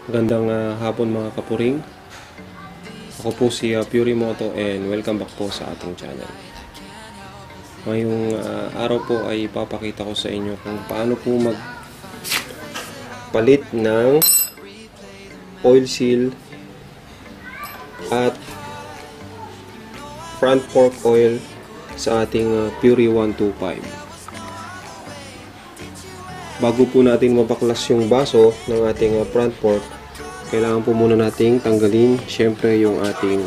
Magandang hapon mga kapuring. Ako po si Purimoto and welcome back po sa ating channel. Ngayong araw po ay papakita ko sa inyo kung paano po magpalit ng oil seal at front fork oil sa ating Puri 125. Bago po natin mabaklas yung baso ng ating front fork, kailangan po muna nating tanggalin syempre yung ating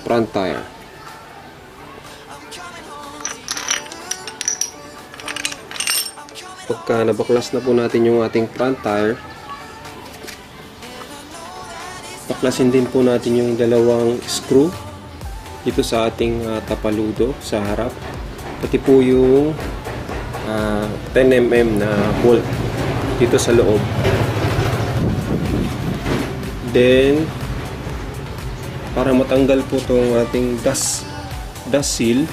front tire. Pagka nabaklas na po natin yung ating front tire, baklasin din po natin yung dalawang screw dito sa ating tapaludo sa harap, pati po yung 10mm na bolt dito sa loob. Then para matanggal po itong ating dust seal,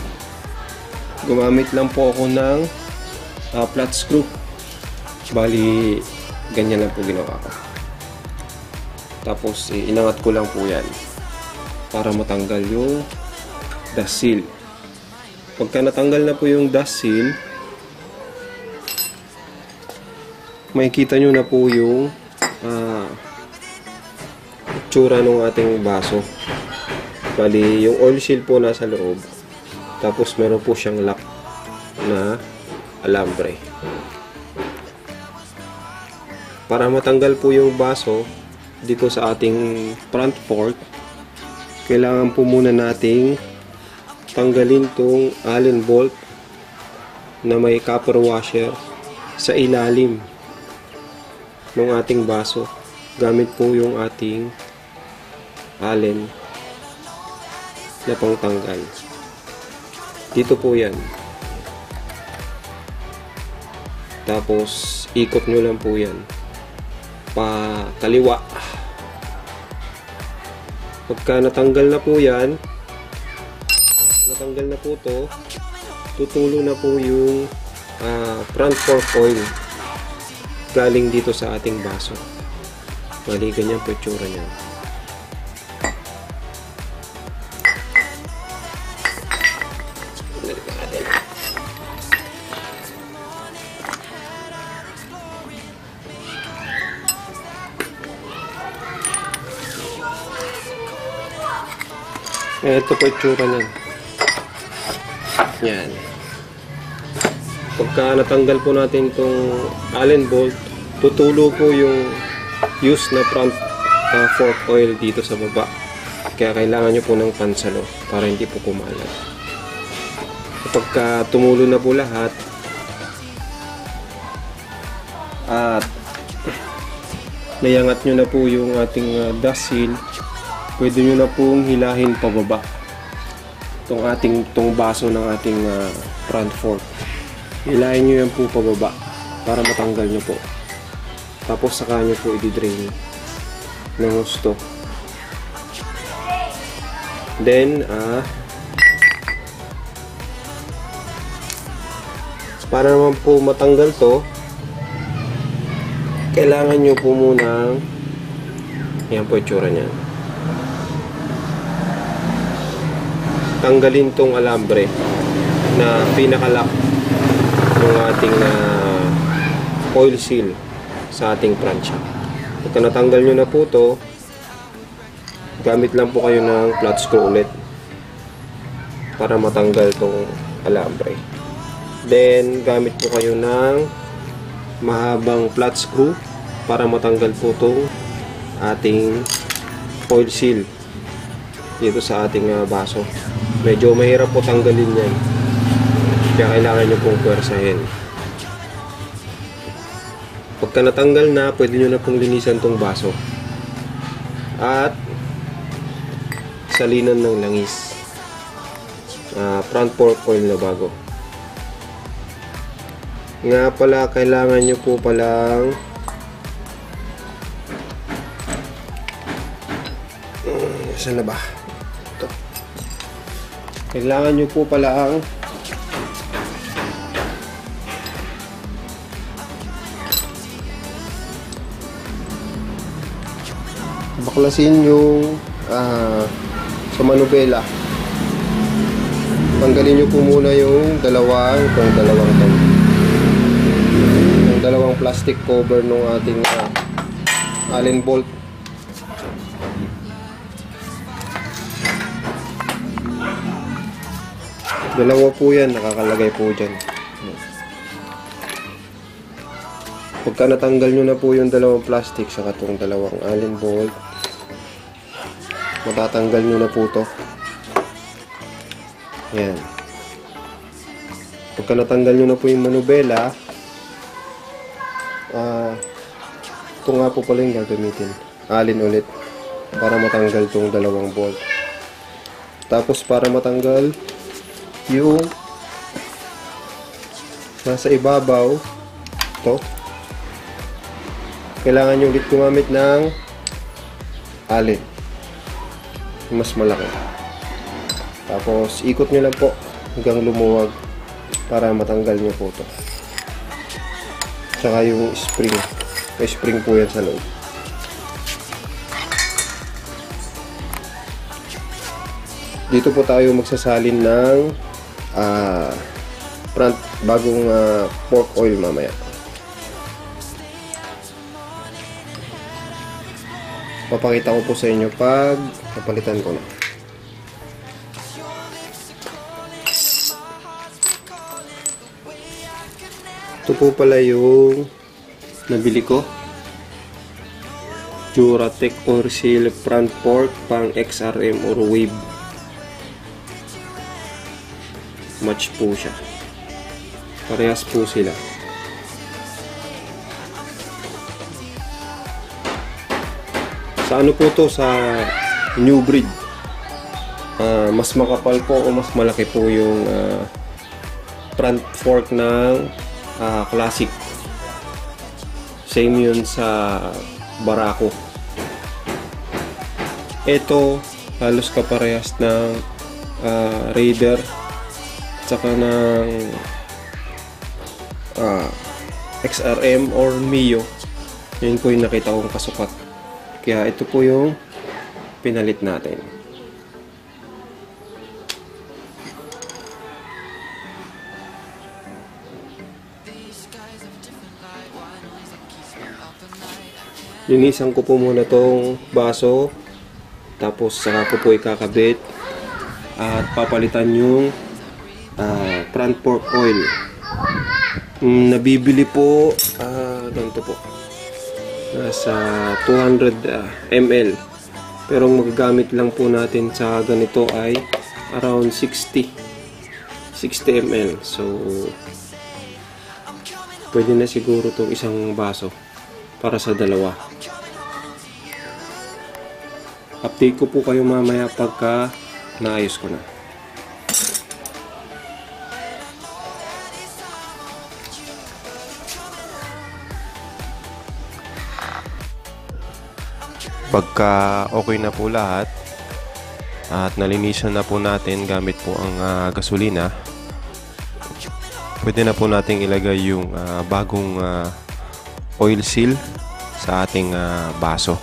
gumamit lang po ako ng flat screw. Bali ganyan lang po ginawa ko. Tapos inangat ko lang po yan para matanggal yung dust seal. Pagka natanggal na po yung dust seal, makikita nyo na po yung itsura ng ating baso. Bali, yung oil seal po nasa loob. Tapos meron po siyang lock na alambre. Para matanggal po yung baso dito sa ating front fork, kailangan po muna nating tanggalin tong Allen bolt na may copper washer sa ilalim ng ating baso gamit po yung ating Allen na pangtanggal. Dito po yan. Tapos ikot nyo lang po yan pa kaliwa. Pagka natanggal na po yan, natanggal na po to, tutulo na po yung front fork oil galing dito sa ating baso. Bali, ganyan po itsura niya. Ito po itsura niya. Yan. Pagka natanggal po natin itong Allen bolt, tutulo po yung use na front fork oil dito sa baba. Kaya kailangan nyo po ng pansalo para hindi po kumalat. Pagka tumulo na po lahat at nayangat nyo na po yung ating dust seal, pwede nyo na pong hilahin pababa itong baso ng ating front fork. Hilahin nyo yan po pababa para matanggal nyo po. Tapos saka nyo po i-drain ng gusto. Then para naman po matanggal to, kailangan nyo po muna, yan po itsura niya, tanggalin tong alambre na pinakalock ng ating oil seal sa ating front shock. Pagka natanggal nyo na po to, gamit lang po kayo ng flat screw ulit para matanggal tong alambre. Then gamit po kayo ng mahabang flat screw para matanggal po tong ating oil seal dito sa ating baso. Medyo mahirap po tanggalin yan, kaya kailangan nyo pong pwersahin. Pagka natanggal na, pwede nyo na pong linisan tong baso at salinan ng langis, front fork oil na bago. Nga pala, kailangan nyo po palang saan na ba? Ito. Kailangan nyo po palang baklasin yung sa manubela. Tanggalin nyo po muna yung dalawang plastic cover ng ating Allen bolt. Dalawa po yan, nakakalagay po dyan. Pagka natanggal nyo na po yung dalawang plastic sa itong dalawang Allen bolt, matatanggal nyo na po to. Ayan. Pagka natanggal nyo na po yung manubela, ito nga po pala yung gagamitin. Allen ulit para matanggal tong dalawang bolt. Tapos para matanggal yung nasa ibabaw, ito, kailangan nyo ulit gumamit ng Allen, mas malaki. Tapos ikot nyo lang po hanggang lumuwag para matanggal nyo po ito. Tsaka yung spring, may spring po yan sa loob. Dito po tayo magsasalin ng front bagong pork oil mamaya. Papakita ko po sa inyo pag napalitan ko na. Ito po pala yung nabili ko. Duratec Oil Seal front fork pang XRM or Wave. Match po siya. Parehas po sila. Sa ano po to, sa new breed. Mas makapal po o mas malaki po yung front fork ng classic. Same yun sa Barako. Ito halos kaparehas ng Raider tsaka ng XRM or Mio. Yun po yung nakita kong kasukat. Kaya ito po yung pinalit natin. Linisan ko po muna tong baso, tapos saka ko po ikakabit at papalitan yung front fork oil. Nabibili po ganito po, nasa 200 ml, pero ang magagamit lang po natin sa ganito ay around 60 ml. So pwede na siguro itong isang baso para sa dalawa. Update ko po kayo mamaya pagka naayos ko na. Pagka okay na po lahat at nalinisan na po natin gamit po ang gasolina, pwede na po nating ilagay yung bagong oil seal sa ating baso.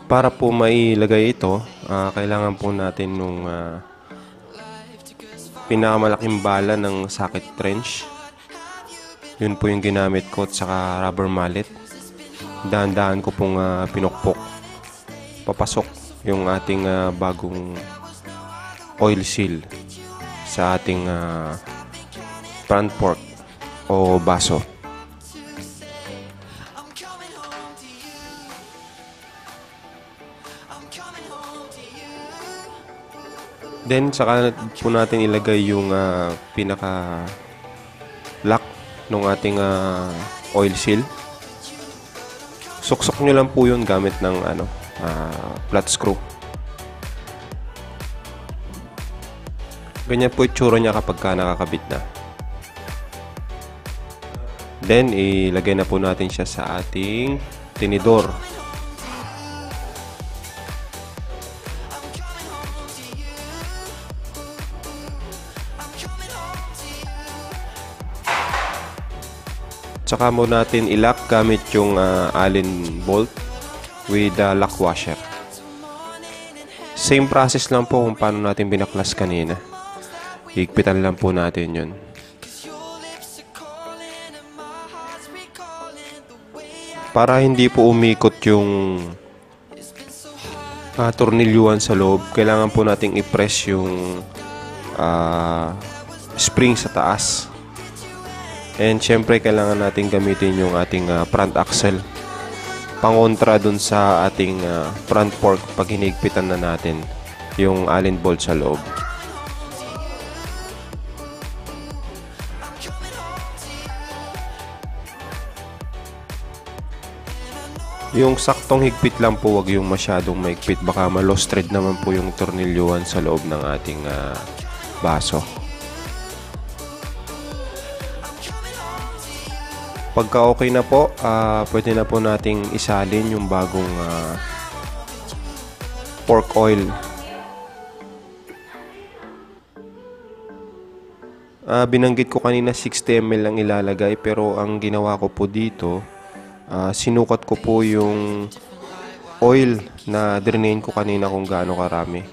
Para po mailagay ito, kailangan po natin nung pinakamalaking bala ng socket wrench. Yun po yung ginamit ko, at saka rubber mallet. Dahan-dahan ko pong pinukpok papasok yung ating bagong oil seal sa ating front fork o baso. Then saka po natin ilagay yung pinaka lock ng ating oil seal. Suksok nyo lang po yun gamit ng flat screw. Ganyan po itsura niya kapag nakakabit na. Then ilagay na po natin siya sa ating tinidor. Tsaka mo natin ilock gamit yung Allen bolt with lock washer. Same process lang po kung paano natin binaklas kanina. Higpitan lang po natin yun. Para hindi po umikot yung tornilyuhan sa loob, kailangan po nating i-press yung spring sa taas. And syempre kailangan natin gamitin yung ating front axle pangontra dun sa ating front fork pag hinigpitan na natin yung Allen bolt sa loob. Yung saktong higpit lang po, wag yung masyadong maigpit, baka ma-lost thread naman po yung tornilyuhan sa loob ng ating baso. Pagka okay na po, pwede na po nating isalin yung bagong fork oil. Binanggit ko kanina 60 ml lang ilalagay, pero ang ginawa ko po dito, sinukat ko po yung oil na drainain ko kanina kung gaano karami.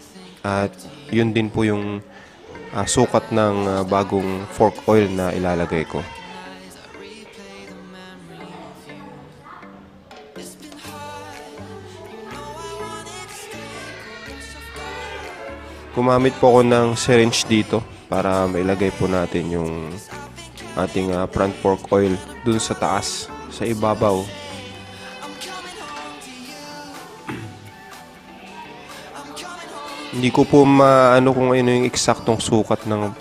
At yun din po yung sukat ng bagong fork oil na ilalagay ko. Gumamit po ako ng syringe dito para mailagay po natin yung ating front fork oil dun sa taas, sa ibabaw. Hindi ko po maano kung ano yung eksaktong sukat ng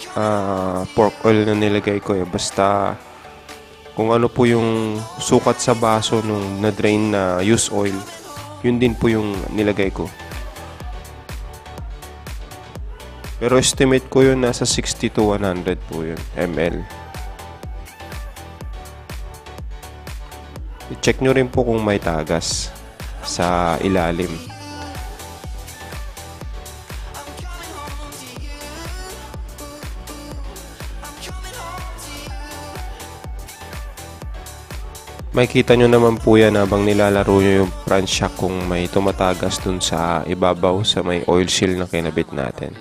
fork oil na nilagay ko eh. Basta kung ano po yung sukat sa baso nung na-drain na used oil, yun din po yung nilagay ko. Pero estimate ko yun nasa 60 to 100 po yun, ml. I-check nyo rin po kung may tagas sa ilalim. Makikita nyo naman po yan habang nilalaro nyo yung front shock kung may tumatagas dun sa ibabaw sa may oil seal na kinabit natin.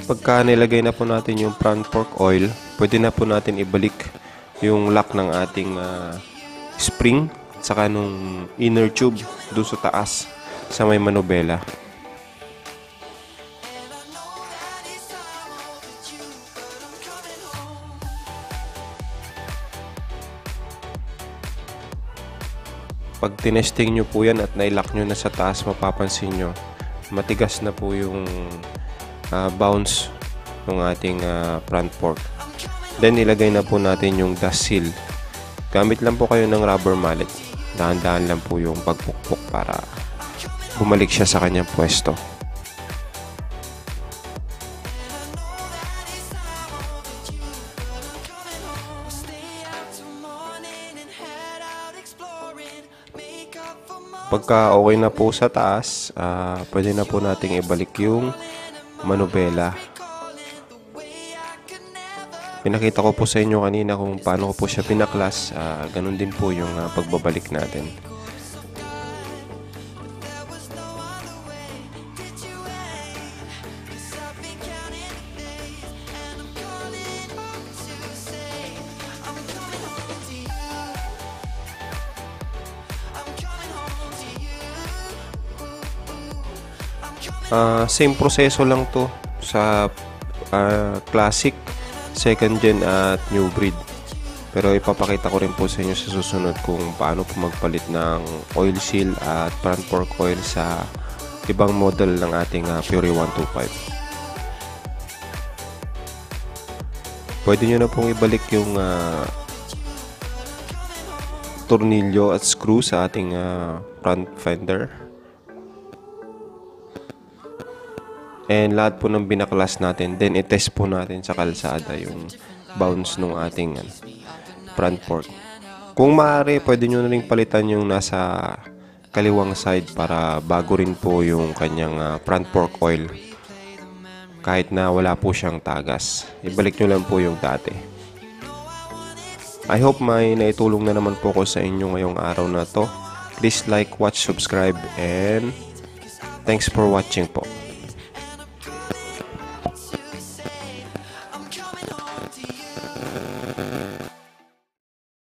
Pagka nilagay na po natin yung front fork oil, pwede na po natin ibalik yung lock ng ating spring at saka nung inner tube doon sa taas sa may manubela. Pag tinesting nyo po yan at nailock nyo na sa taas, mapapansin nyo matigas na po yung bounce ng ating front fork. Then ilagay na po natin yung dust seal. Gamit lang po kayo ng rubber mallet. Dahan-dahan lang po yung pagpukpok para bumalik siya sa kanyang pwesto. Pagka okay na po sa taas, pwede na po nating ibalik yung manubela. Pinakita ko po sa inyo kanina kung paano ko po siya pinaklas. Ganun din po yung pagbabalik natin. Same proseso lang to sa classic, second gen at new breed. Pero ipapakita ko rin po sa inyo sa susunod kung paano po magpalit ng oil seal at front fork oil sa ibang model ng ating Fury 125. Pwede nyo na pong ibalik yung tornilyo at screw sa ating front fender And lahat po ng binaklas natin, then i-test po natin sa kalsada yung bounce ng ating front fork. Kung maaari, pwede nyo na rin palitan yung nasa kaliwang side para bago rin po yung kanyang front fork oil. Kahit na wala po siyang tagas, ibalik nyo lang po yung dati. I hope may naitulong na naman po ko sa inyo ngayong araw na to. Please like, watch, subscribe, and thanks for watching po.